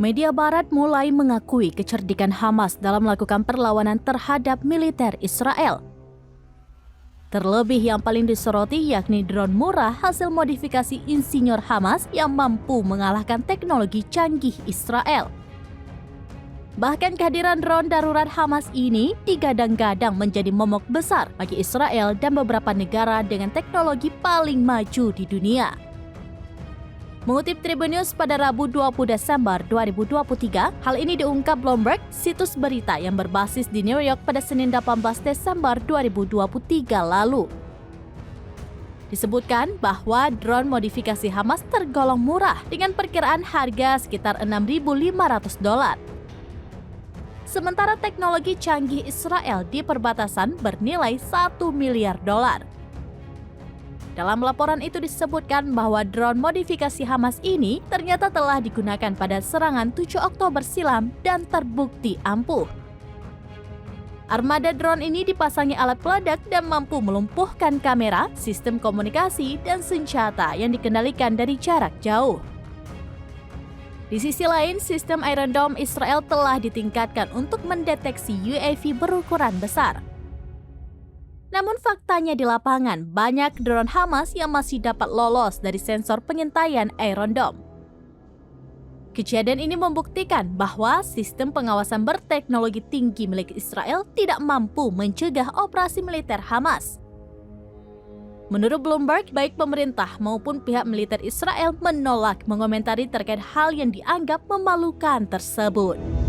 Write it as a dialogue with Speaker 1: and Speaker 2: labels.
Speaker 1: Media Barat mulai mengakui kecerdikan Hamas dalam melakukan perlawanan terhadap militer Israel. Terlebih yang paling disoroti yakni drone murah hasil modifikasi insinyur Hamas yang mampu mengalahkan teknologi canggih Israel. Bahkan kehadiran drone darurat Hamas ini digadang-gadang menjadi momok besar bagi Israel dan beberapa negara dengan teknologi paling maju di dunia. Mengutip Tribun News pada Rabu 20 Desember 2023, hal ini diungkap Bloomberg, situs berita yang berbasis di New York pada Senin 18 Desember 2023 lalu. Disebutkan bahwa drone modifikasi Hamas tergolong murah dengan perkiraan harga sekitar $6.500. Sementara teknologi canggih Israel di perbatasan bernilai $1 miliar. Dalam laporan itu disebutkan bahwa drone modifikasi Hamas ini ternyata telah digunakan pada serangan 7 Oktober silam dan terbukti ampuh. Armada drone ini dipasangi alat peledak dan mampu melumpuhkan kamera, sistem komunikasi, dan senjata yang dikendalikan dari jarak jauh. Di sisi lain, sistem Iron Dome Israel telah ditingkatkan untuk mendeteksi UAV berukuran besar. Namun faktanya di lapangan, banyak drone Hamas yang masih dapat lolos dari sensor pengintaian Iron Dome. Kejadian ini membuktikan bahwa sistem pengawasan berteknologi tinggi milik Israel tidak mampu mencegah operasi militer Hamas. Menurut Bloomberg, baik pemerintah maupun pihak militer Israel menolak mengomentari terkait hal yang dianggap memalukan tersebut.